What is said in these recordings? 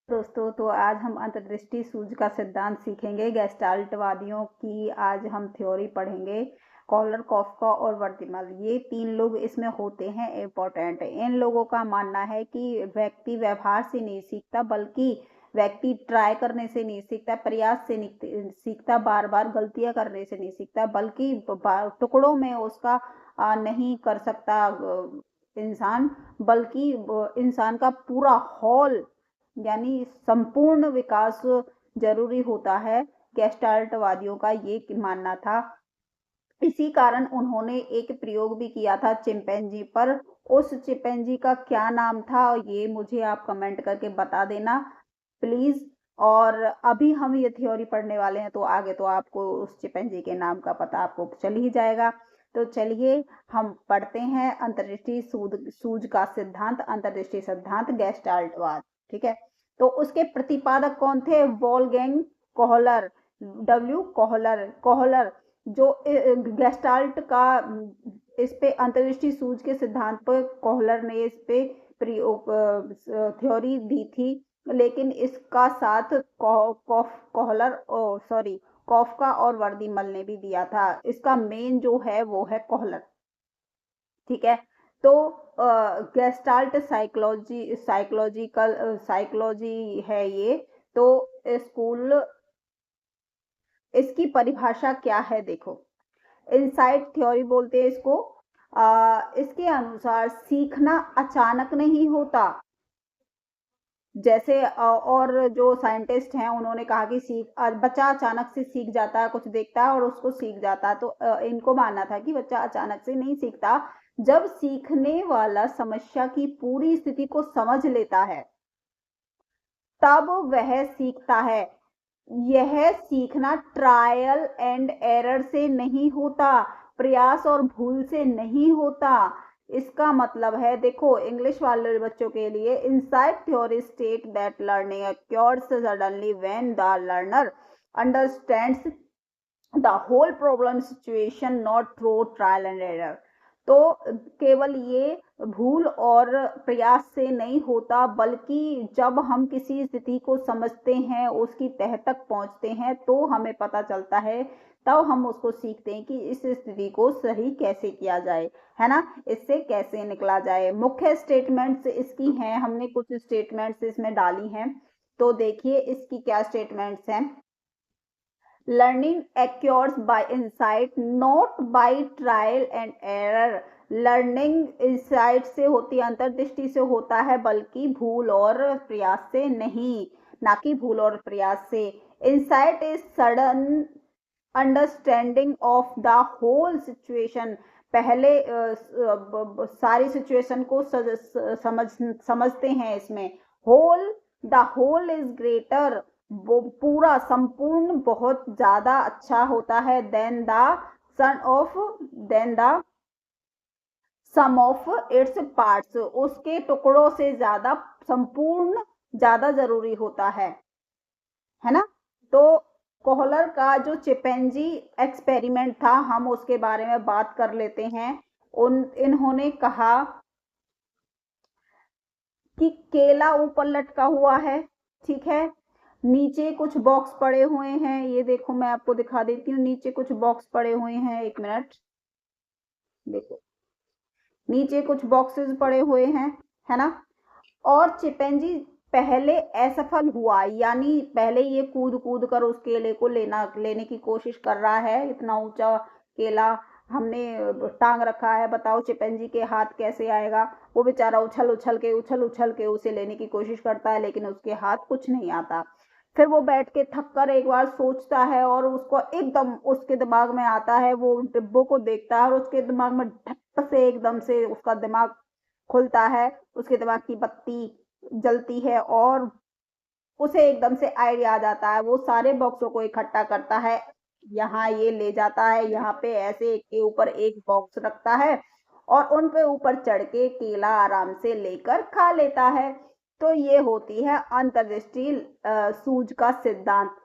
दोस्तों, तो आज हम अंतर्दृष्टि सूझ का सिद्धांत सीखेंगे। गेस्टाल्टवादियों की आज हम थ्योरी पढ़ेंगे। कॉलर, कॉफका और वर्दिमल, ये 3 लोग इसमें होते हैं इम्पोर्टेंट। इन लोगों का मानना है कि व्यक्ति व्यवहार से नहीं सीखता, बल्कि व्यक्ति ट्राई करने से नहीं सीखता, प्रयास से नहीं सीखता, बार बार गलतियां करने से नहीं सीखता, बल्कि टुकड़ों में उसका नहीं कर सकता इंसान, बल्कि इंसान का पूरा होल यानी संपूर्ण विकास जरूरी होता है। गेस्टाल्टवादियों का ये मानना था। इसी कारण उन्होंने एक प्रयोग भी किया था चिंपैंजी पर। उस चिंपैंजी का क्या नाम था ये मुझे आप कमेंट करके बता देना प्लीज। और अभी हम ये थ्योरी पढ़ने वाले हैं, तो आगे तो आपको उस चिंपैंजी के नाम का पता आपको चल ही जाएगा। तो चलिए हम पढ़ते हैं अंतर्दृष्टि सूझ का सिद्धांत, अंतर्दृष्टि सिद्धांत गेस्टाल्टवाद। ठीक है, तो उसके प्रतिपादक कौन थे? Wolfgang Kohler, W Kohler. Kohler जो गेस्टाल्ट का इस पे अंतर्दृष्टि सूझ के सिद्धांत पर कोहलर ने इस पे थ्योरी दी थी, लेकिन इसका साथ कॉफका और वर्दीमल ने भी दिया था। इसका मेन जो है वो है कोहलर। ठीक है, तो गेस्टाल्ट साइकोलॉजी है ये। तो स्कूल, इसकी परिभाषा क्या है देखो। इनसाइट थ्योरी बोलते हैं इसको। इसके अनुसार सीखना अचानक नहीं होता। जैसे और जो साइंटिस्ट हैं उन्होंने कहा कि बच्चा अचानक से सीख जाता है, कुछ देखता है और उसको सीख जाता है। तो इनको मानना था कि बच्चा अचानक से नहीं सीखता। जब सीखने वाला समस्या की पूरी स्थिति को समझ लेता है, तब वह सीखता है। यह सीखना ट्रायल एंड एरर से नहीं होता, प्रयास और भूल से नहीं होता। इसका मतलब है, देखो इंग्लिश वाले बच्चों के लिए, insight theory state that learning occurs suddenly when the learner understands the whole problem situation not through trial and error। तो केवल ये भूल और प्रयास से नहीं होता, बल्कि जब हम किसी स्थिति को समझते हैं, उसकी तह तक पहुंचते हैं, तो हमें पता चलता है, तब हम उसको सीखते हैं कि इस स्थिति को सही कैसे किया जाए, है ना, इससे कैसे निकला जाए। मुख्य स्टेटमेंट्स इसकी हैं, हमने कुछ स्टेटमेंट्स इसमें डाली हैं। तो देखिए इसकी क्या स्टेटमेंट्स हैं। Learning occurs by insight, not by trial and error। Learning insight से होती है, अंतर्दृष्टि से होता है, बल्कि भूल और प्रयास से नहीं, ना कि भूल और प्रयास से। Insight is sudden understanding of the whole situation. पहले सारी सिचुएशन को समझते हैं इसमें। Whole, the whole is greater, वो पूरा संपूर्ण बहुत ज्यादा अच्छा होता है, than the sum of its parts. उसके टुकड़ों से ज्यादा संपूर्ण ज्यादा जरूरी होता है ना। तो कोहलर का जो चिंपैंजी एक्सपेरिमेंट था, हम उसके बारे में बात कर लेते हैं। इन्होंने कहा कि केला ऊपर लटका हुआ है, ठीक है, नीचे कुछ बॉक्स पड़े हुए हैं। ये देखो मैं आपको दिखा देती हूँ, नीचे कुछ बॉक्स पड़े हुए हैं, एक मिनट देखो, नीचे कुछ बॉक्सेस पड़े हुए हैं, है ना। और चिंपैंजी पहले असफल हुआ, यानी पहले ये कूद कूद कर उस केले को लेने की कोशिश कर रहा है। इतना ऊंचा केला हमने टांग रखा है, बताओ चिंपैंजी के हाथ कैसे आएगा। वो बेचारा उछल उछल के उसे लेने की कोशिश करता है, लेकिन उसके हाथ कुछ नहीं आता। फिर वो बैठ के थक कर एक बार सोचता है, और उसको एकदम उसके दिमाग में आता है, वो डिब्बों को देखता है और उसके दिमाग में धप से एकदम से उसका दिमाग खुलता है, उसके दिमाग की बत्ती जलती है और उसे एकदम से आइडिया आ जाता है। वो सारे बॉक्सों को इकट्ठा करता है, यहाँ ये ले जाता है, यहाँ पे ऐसे एक के ऊपर एक बॉक्स रखता है और उन पे ऊपर चढ़ के केला आराम से लेकर खा लेता है। तो ये होती है अंतर्दृष्टि सूझ का सिद्धांत।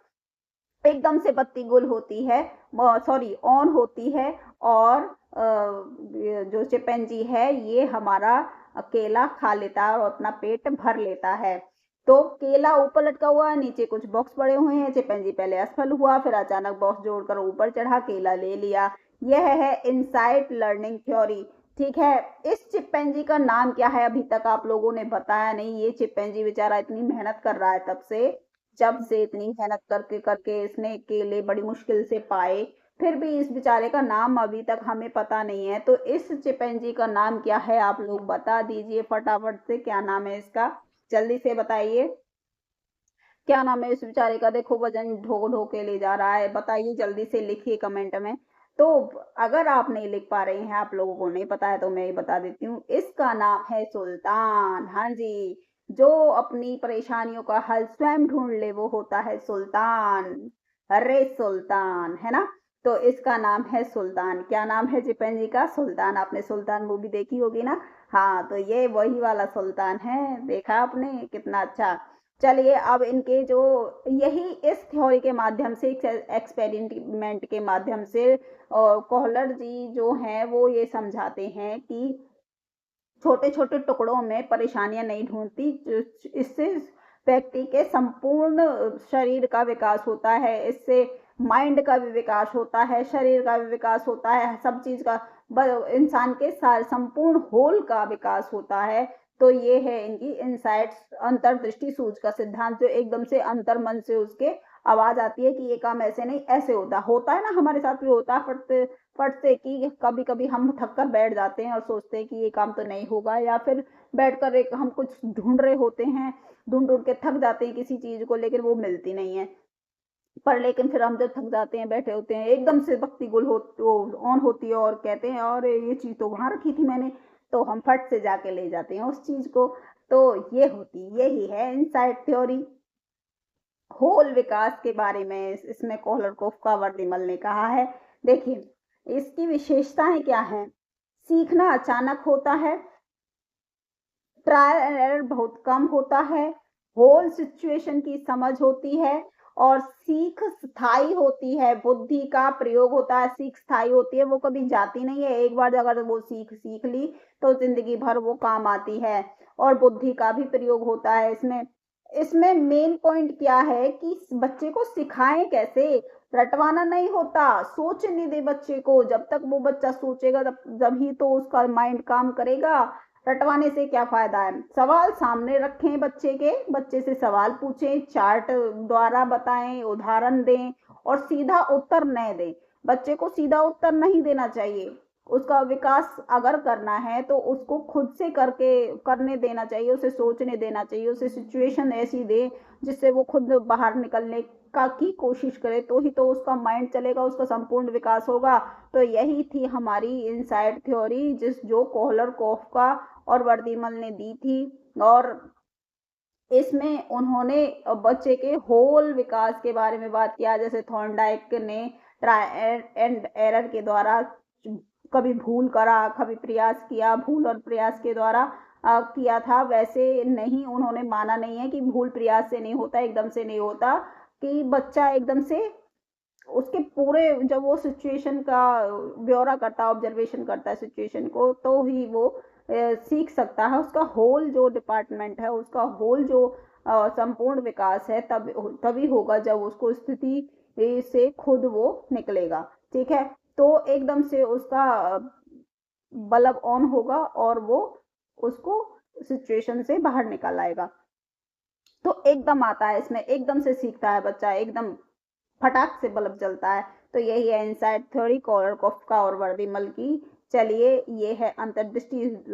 एकदम से बत्ती गुल होती है, सॉरी ऑन होती है, और जो चिंपैंजी है ये हमारा केला खा लेता है और अपना पेट भर लेता है। तो केला ऊपर लटका हुआ है, नीचे कुछ बॉक्स पड़े हुए हैं। चिंपैंजी पहले असफल हुआ, फिर अचानक बॉक्स जोड़कर ऊपर चढ़ा, केला ले लिया। यह है इनसाइट लर्निंग थ्योरी। ठीक है, इस चिंपैंजी का नाम क्या है अभी तक आप लोगों ने बताया नहीं। ये चिंपैंजी बेचारा इतनी मेहनत कर रहा है तब से, जब से इतनी मेहनत करके करके इसने केले बड़ी मुश्किल से पाए, फिर भी इस बेचारे का नाम अभी तक हमें पता नहीं है। तो इस चिंपैंजी का नाम क्या है आप लोग बता दीजिए फटाफट से, क्या नाम है इसका, जल्दी से बताइए। क्या नाम है इस बेचारे का, देखो वजन ढो ढो के ले जा रहा है, बताइए जल्दी से लिखिए कमेंट में। तो अगर आप नहीं लिख पा रहे हैं, आप लोगों को नहीं पता है, तो मैं ही बता देती हूँ, इसका नाम है सुल्तान। हाँ जी, जो अपनी परेशानियों का हल स्वयं ढूंढ ले वो होता है सुल्तान। अरे सुल्तान, है ना। तो इसका नाम है सुल्तान। क्या नाम है चिंपैंजी का, सुल्तान। आपने सुल्तान मूवी देखी होगी ना। हाँ, तो ये वही वाला सुल्तान है, देखा आपने कितना अच्छा। चलिए अब इनके जो, यही इस थ्योरी के माध्यम से, एक्सपेरिमेंट के माध्यम से कोहलर जी जो हैं वो ये समझाते हैं कि छोटे छोटे टुकड़ों में परेशानियां नहीं ढूंढती, इससे व्यक्ति के संपूर्ण शरीर का विकास होता है, इससे माइंड का भी विकास होता है, शरीर का भी विकास होता है, सब चीज का, इंसान के संपूर्ण होल का विकास होता है। तो ये है इनकी इनसाइट्स, अंतर्दृष्टि सूझ का सिद्धांत, जो एकदम से अंतर मन से उसके आवाज आती है कि ये काम ऐसे नहीं ऐसे होता है ना, हमारे साथ भी होता है फट से कि कभी कभी हम थक कर बैठ जाते हैं और सोचते हैं कि ये काम तो नहीं होगा, या फिर बैठकर एक हम कुछ ढूंढ रहे होते हैं, ढूंढ ढूंढ के थक जाते हैं किसी चीज को, लेकिन वो मिलती नहीं है। पर लेकिन फिर हम जब थक जाते हैं, बैठे होते हैं, एकदम से बत्ती गुल हो ऑन होती है और कहते हैं और ये चीज तो वहां रखी थी मैंने, तो हम फट से जाके ले जाते हैं उस चीज को। तो ये होती, यही है इनसाइट थ्योरी। होल विकास के बारे में इसमें कोहलरकोफ का वर्दिमल ने कहा है। देखिए इसकी विशेषताएं क्या हैं। सीखना अचानक होता है, ट्रायल एंड एरर बहुत कम होता है, होल सिचुएशन की समझ होती है, और सीख स्थायी होती है, बुद्धि का प्रयोग होता है, सीख स्थायी होती है, वो कभी जाती नहीं है। एक बार अगर वो सीख सीख ली तो जिंदगी भर वो काम आती है। और बुद्धि का भी प्रयोग होता है इसमें। इसमें मेन पॉइंट क्या है कि बच्चे को सिखाएं कैसे, रटवाना नहीं होता, सोचने दे बच्चे को, जब तक वो बच्चा सोचेगा जब ही तो उसका माइंड काम करेगा। रटवाने से क्या फायदा है, सवाल सामने रखें बच्चे के, बच्चे से सवाल पूछें, चार्ट द्वारा बताएं, उदाहरण दें, और सीधा उत्तर न दें। बच्चे को सीधा उत्तर नहीं देना चाहिए। उसका विकास अगर करना है तो उसको खुद से करके करने देना चाहिए, उसे सोचने देना चाहिए, उसे सिचुएशन ऐसी दे जिससे वो खुद बाहर निकलने का की कोशिश करे, तो ही तो उसका माइंड चलेगा, उसका संपूर्ण विकास होगा। तो यही थी हमारी इनसाइट थ्योरी, जो कोहलर कोफ्का और वर्दीमल ने दी थी। और इसमें उन्होंने बच्चे के होल विकास के बारे में बात किया, जैसे थॉर्नडाइक ने ट्राई एंड एरर के द्वारा कभी भूल करा, कभी प्रयास किया, भूल और प्रयास के द्वारा किया था, वैसे नहीं, उन्होंने माना नहीं है कि भूल प्रयास से नहीं होता, एकदम से नहीं होता, कि बच्चा एकदम से उसके पूरे, जब वो सिचुएशन का ब्यौरा करता है, ऑब्जर्वेशन करता है सिचुएशन को, तो ही वो सीख सकता है। उसका होल जो डिपार्टमेंट है, उसका होल जो संपूर्ण विकास है, तभी होगा जब उसको स्थिति से खुद वो निकलेगा। ठीक है, तो एकदम से उसका बल्ब ऑन होगा और वो उसको सिचुएशन से बाहर निकल आएगा। तो एकदम आता है इसमें, एकदम से सीखता है बच्चा, एकदम फटाक से बल्ब जलता है। तो यही है इनसाइट थ्योरी कोलरकोफ्का और वर्दीमल की। चलिए, ये है अंतर्दृष्टि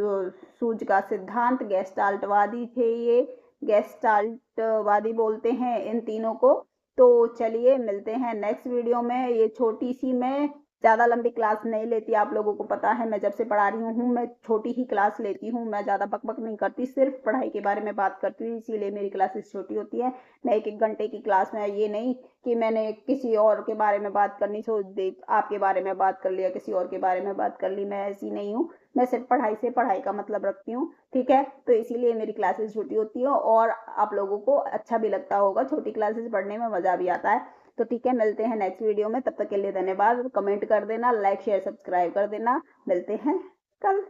सूझ का सिद्धांत, गेस्टाल्टवादी थे ये, गेस्टाल्टवादी बोलते हैं इन तीनों को। तो चलिए मिलते हैं नेक्स्ट वीडियो में। ये छोटी सी, मैं ज़्यादा लंबी क्लास नहीं लेती, आप लोगों को पता है, मैं जब से पढ़ा रही हूँ मैं छोटी ही क्लास लेती हूँ, मैं ज़्यादा बकबक नहीं करती, सिर्फ पढ़ाई के बारे में बात करती हूँ, इसीलिए मेरी क्लासेस छोटी होती है। मैं एक एक घंटे की क्लास में, ये नहीं कि मैंने किसी और के बारे में बात करनी, आपके बारे में बात कर लिया, किसी और के बारे में बात कर ली, मैं ऐसी नहीं हूँ। मैं सिर्फ पढ़ाई से पढ़ाई का मतलब रखती हूँ। ठीक है, तो इसीलिए मेरी क्लासेस छोटी होती है, और आप लोगों को अच्छा भी लगता होगा, छोटी क्लासेस पढ़ने में मजा भी आता है। तो ठीक है, मिलते हैं नेक्स्ट वीडियो में, तब तक के लिए धन्यवाद। कमेंट कर देना, लाइक शेयर सब्सक्राइब कर देना। मिलते हैं कल।